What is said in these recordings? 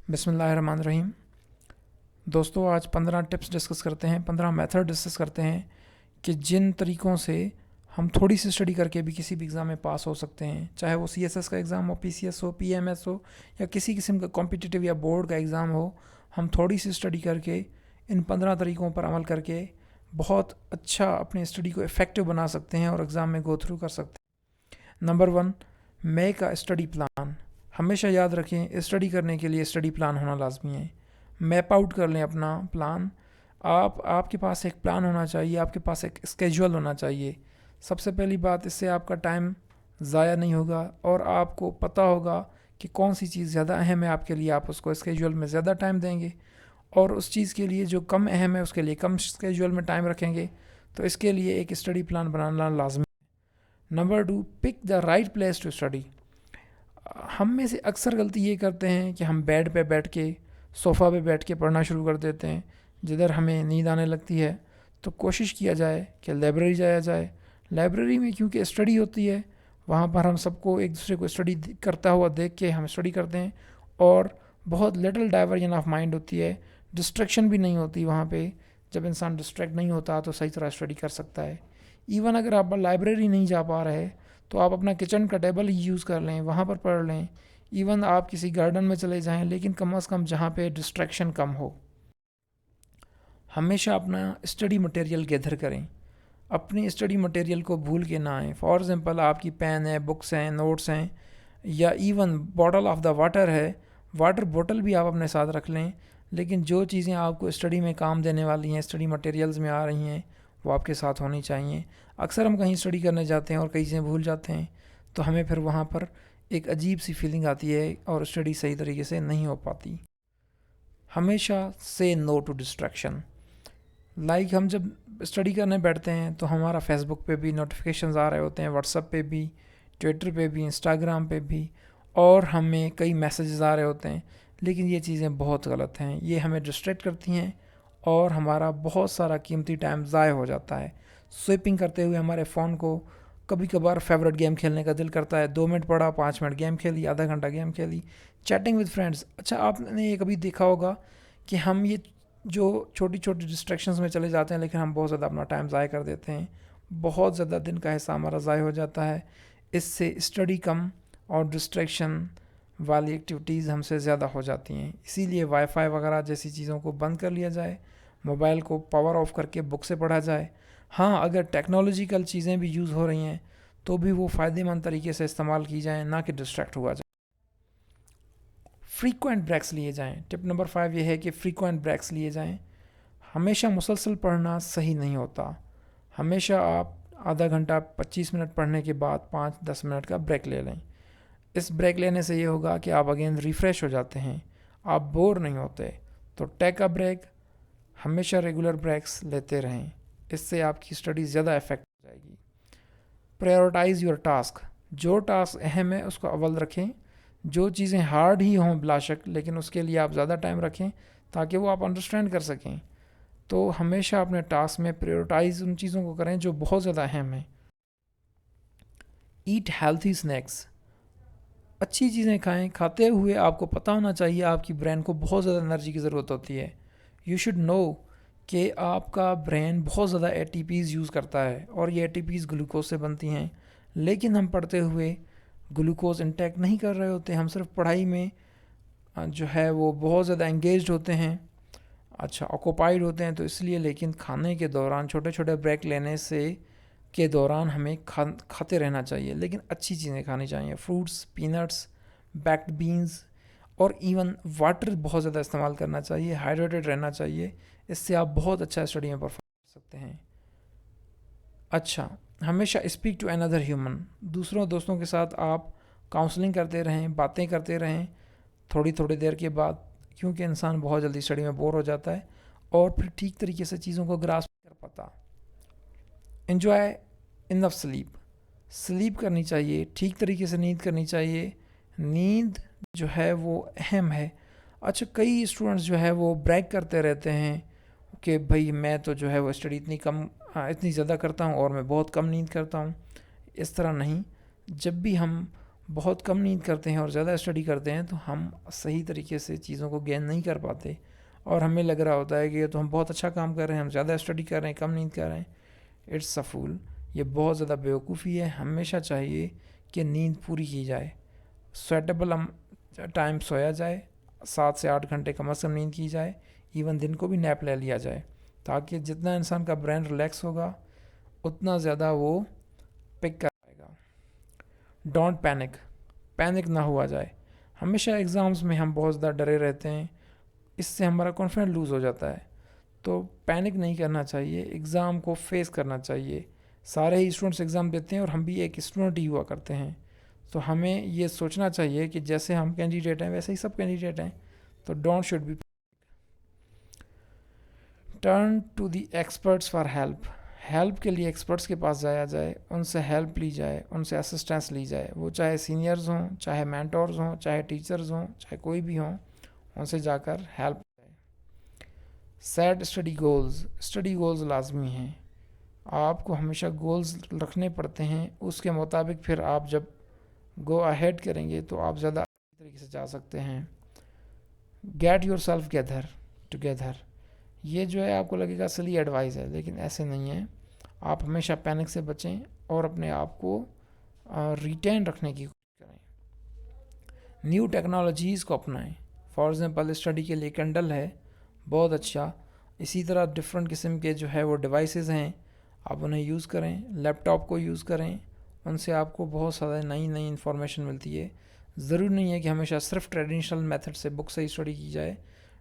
बिस्मिल्लाहिर्रहमानिर्रहीम। दोस्तों, आज 15 टिप्स डिस्कस करते हैं, 15 मेथड डिस्कस करते हैं कि जिन तरीक़ों से हम थोड़ी सी स्टडी करके भी किसी भी एग्ज़ाम में पास हो सकते हैं, चाहे वो CSS का एग्ज़ाम हो, PCS हो, PMS हो या किसी किस्म का कॉम्पिटिटिव या बोर्ड का एग्ज़ाम हो। हम थोड़ी सी स्टडी करके इन 15 तरीक़ों पर अमल करके बहुत अच्छा अपनी स्टडी को इफ़ेक्टिव बना सकते हैं और एग्ज़ाम में गो थ्रू कर सकते हैं। Number 1, make a study plan. हमेशा याद रखें, स्टडी करने के लिए स्टडी प्लान होना लाजमी है। मैप आउट कर लें अपना प्लान। आपके पास एक प्लान होना चाहिए, आपके पास एक स्केड्यूल होना चाहिए। सबसे पहली बात, इससे आपका टाइम ज़ाया नहीं होगा और आपको पता होगा कि कौन सी चीज़ ज़्यादा अहम है आपके लिए। आप उसको स्केड्यूल में ज़्यादा टाइम देंगे और उस चीज़ के लिए जो कम अहम है उसके लिए कम स्केड्यूल में टाइम रखेंगे। तो इसके लिए एक स्टडी प्लान बनाना लाजमी है। Number 2, pick the right place to study. हम में से अक्सर गलती ये करते हैं कि हम बेड पे बैठ के, सोफ़ा पे बैठ के पढ़ना शुरू कर देते हैं। जिधर हमें नींद आने लगती है तो कोशिश किया जाए कि लाइब्रेरी जाया जाए। लाइब्रेरी में क्योंकि स्टडी होती है, वहाँ पर हम सबको एक दूसरे को स्टडी करता हुआ देख के हम स्टडी करते हैं और बहुत लिटिल डाइवर्जन ऑफ माइंड होती है, डिस्ट्रैक्शन भी नहीं होती वहाँ पे। जब इंसान डिस्ट्रैक्ट नहीं होता तो सही तरह स्टडी कर सकता है। इवन अगर आप लाइब्रेरी नहीं जा पा रहे तो आप अपना किचन का टेबल ही यूज़ कर लें, वहाँ पर पढ़ लें। इवन आप किसी गार्डन में चले जाएं, लेकिन कम से कम जहाँ पे डिस्ट्रैक्शन कम हो। हमेशा अपना स्टडी मटेरियल गैदर करें, अपनी स्टडी मटेरियल को भूल के ना आएँ। फॉर एग्ज़ाम्पल, आपकी पेन है, बुक्स हैं, नोट्स हैं या even bottle of the water है, वाटर बॉटल भी आप अपने साथ रख लें। लेकिन जो चीज़ें आपको स्टडी में काम देने वाली हैं, स्टडी मटेरियल्स में आ रही हैं, वो आपके साथ होनी चाहिए। अक्सर हम कहीं स्टडी करने जाते हैं और कई चीज़ें भूल जाते हैं, तो हमें फिर वहाँ पर एक अजीब सी फीलिंग आती है और स्टडी सही तरीके से नहीं हो पाती। हमेशा से नो टू डिस्ट्रैक्शन। हम जब स्टडी करने बैठते हैं तो हमारा फेसबुक पे भी नोटिफिकेशंस आ रहे होते हैं, व्हाट्सएप पे भी, ट्विटर पे भी, इंस्टाग्राम पे भी, और हमें कई मैसेजेस आ रहे होते हैं। लेकिन ये चीज़ें बहुत गलत हैं, ये हमें डिस्ट्रैक्ट करती हैं और हमारा बहुत सारा कीमती टाइम ज़ाय हो जाता है। स्विपिंग करते हुए हमारे फ़ोन को कभी कभार फेवरेट गेम खेलने का दिल करता है। 2 मिनट पढ़ा, 5 मिनट गेम खेली, आधा घंटा गेम खेली। Chatting with friends. अच्छा, आपने ये कभी देखा होगा कि हम ये जो छोटी छोटी डिस्ट्रैक्शंस में चले जाते हैं, लेकिन हम बहुत ज़्यादा अपना टाइम ज़ाय कर देते हैं। बहुत ज़्यादा दिन का हिस्सा हमारा ज़ाय हो जाता है। इससे स्टडी कम और डिस्ट्रैक्शन वाली एक्टिविटीज़ हमसे ज़्यादा हो जाती हैं। इसीलिए वाईफाई वगैरह जैसी चीज़ों को बंद कर लिया जाए, मोबाइल को पावर ऑफ करके बुक से पढ़ा जाए। हाँ, अगर टेक्नोलॉजिकल चीज़ें भी यूज़ हो रही हैं तो भी वो फ़ायदेमंद तरीके से इस्तेमाल की जाएँ, ना कि डिस्ट्रैक्ट हुआ जाए। फ्रीक्वेंट ब्रेक्स लिए जाएँ। टिप नंबर 5 ये है कि फ्रीक्वेंट ब्रेक्स लिए जाएँ। हमेशा मुसलसल पढ़ना सही नहीं होता। हमेशा आप आधा घंटा 25 मिनट पढ़ने के बाद 5-10 मिनट का ब्रेक ले लें। इस ब्रेक लेने से ये होगा कि आप अगेन रिफ़्रेश हो जाते हैं, आप बोर नहीं होते। तो टेक अ ब्रेक, हमेशा रेगुलर ब्रेक्स लेते रहें, इससे आपकी स्टडी ज़्यादा इफेक्ट हो जाएगी। Prioritize your task. जो टास्क अहम है उसको अव्वल रखें। जो चीज़ें हार्ड ही हों बेशक, लेकिन उसके लिए आप ज़्यादा टाइम रखें ताकि वो आप अंडरस्टैंड कर सकें। तो हमेशा अपने टास्क में प्रायोरिटाइज़ उन चीज़ों को करें जो बहुत ज़्यादा अहम हैं। ईट हेल्थी स्नैक्स। अच्छी चीज़ें खाएं। खाते हुए आपको पता होना चाहिए आपकी ब्रेन को बहुत ज़्यादा एनर्जी की ज़रूरत होती है। यू शुड नो कि आपका ब्रेन बहुत ज़्यादा ATPs यूज़ करता है और ये ATPs ग्लूकोज से बनती हैं। लेकिन हम पढ़ते हुए ग्लूकोज इंटेक नहीं कर रहे होते, हम सिर्फ पढ़ाई में जो है वो बहुत ज़्यादा एंगेज्ड होते हैं, अच्छा ऑक्यूपाइड होते हैं। तो इसलिए लेकिन खाने के दौरान छोटे छोटे ब्रेक लेने से के दौरान हमें खाते रहना चाहिए, लेकिन अच्छी चीज़ें खानी चाहिए। फ्रूट्स, पीनट्स, बैक्ड बीन्स और इवन वाटर बहुत ज़्यादा इस्तेमाल करना चाहिए, हाइड्रेटेड रहना चाहिए। इससे आप बहुत अच्छा स्टडी में परफॉर्म कर सकते हैं। अच्छा, हमेशा स्पीक टू अनदर ह्यूमन। दूसरों दोस्तों के साथ आप काउंसलिंग करते रहें, बातें करते रहें थोड़ी थोड़ी देर के बाद, क्योंकि इंसान बहुत जल्दी स्टडी में बोर हो जाता है और फिर ठीक तरीके से चीज़ों को ग्रास्प नहीं कर पाता। Enjoy enough sleep. स्लीप करनी चाहिए, ठीक तरीके से नींद करनी चाहिए। नींद जो है वो अहम है। अच्छा, कई स्टूडेंट्स जो है वो ब्रैग करते रहते हैं कि भाई मैं तो जो है वो स्टडी इतनी ज़्यादा करता हूँ और मैं बहुत कम नींद करता हूँ। इस तरह नहीं। जब भी हम بہت کم نیند کرتے ہیں اور زیادہ اسٹڈی کرتے ہیں تو ہم صحیح طریقے سے چیزوں کو گین نہیں کر پاتے، اور ہمیں لگ رہا ہوتا ہے کہ یہ تو ہم بہت اچھا کام کر رہے ہیں، ہم زیادہ اسٹڈی کر رہے ہیں، کم نیند کر رہے ہیں۔ اٹس اے فول، یہ بہت زیادہ بیوقوفی ہے۔ ہمیشہ چاہیے کہ نیند پوری کی جائے، سویٹیبل ٹائم سویا جائے، 7 سے 8 گھنٹے کم از کم نیند کی جائے، ایون دن کو بھی نیپ لے لیا جائے، تاکہ جتنا انسان کا برین ریلیکس ہوگا اتنا زیادہ وہ پک کر پائے گا۔ ڈونٹ پینک، پینک نہ ہوا جائے۔ ہمیشہ ایگزامز میں ہم بہت زیادہ ڈرے رہتے ہیں، اس سے ہمارا کانفیڈنس لوز ہو جاتا ہے، تو پینک نہیں کرنا چاہیے، ایگزام کو فیس کرنا چاہیے۔ سارے ہی اسٹوڈنٹس ایگزام دیتے ہیں اور ہم بھی ایک اسٹوڈنٹ ہی ہوا کرتے ہیں، تو ہمیں یہ سوچنا چاہیے کہ جیسے ہم کینڈیڈیٹ ہیں ویسے ہی سب کینڈیڈیٹ ہیں، تو don't should be. Turn to the experts for help, help کے لیے ایکسپرٹس کے پاس جایا جائے، ان سے ہیلپ لی جائے، ان سے اسسٹنس لی جائے، وہ چاہے سینئرز ہوں، چاہے مینٹورز ہوں، چاہے ٹیچرز ہوں، چاہے کوئی بھی ہوں، ان سے جا کر ہیلپ جائے۔ Set study goals, study goals لازمی ہیں، آپ کو ہمیشہ گولز رکھنے پڑتے ہیں، اس کے مطابق پھر آپ جب گو اہیڈ کریں گے تو آپ زیادہ اچھی طریقے سے جا سکتے ہیں۔ گیٹ یور سیلف ٹوگیدر، یہ جو ہے آپ کو لگے گا سلی ایڈوائز ہے، لیکن ایسے نہیں ہے۔ آپ ہمیشہ پینک سے بچیں اور اپنے آپ کو ریٹین رکھنے کی کوشش کریں۔ نیو ٹیکنالوجیز کو اپنائیں، فار ایگزامپل اسٹڈی کے لیے کنڈل ہے، بہت اچھا، اسی طرح ڈفرینٹ قسم کے جو ہے وہ ڈیوائسز ہیں، آپ انہیں یوز کریں، لیپ ٹاپ کو یوز کریں، ان سے آپ کو بہت سارے نئی انفارمیشن ملتی ہے۔ ضروری نہیں ہے کہ ہمیشہ صرف ٹریڈیشنل میتھڈ سے بک سے ہی اسٹڈی کی جائے،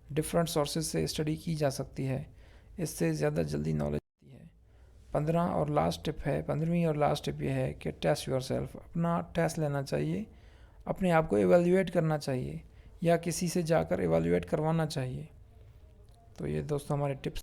ڈفرینٹ سورسز سے اسٹڈی کی جا سکتی ہے، اس سے زیادہ جلدی نالج آتی ہے۔ 15 اور لاسٹ ٹپ ہے، 15ویں اور لاسٹ ٹپ یہ ہے کہ ٹیسٹ یور سیلف، اپنا ٹیسٹ لینا چاہیے، اپنے آپ کو ایویلیویٹ کرنا چاہیے، یا کسی سے جا کر ایویلیویٹ کروانا چاہیے۔ تو یہ دوستوں ہمارے ٹپس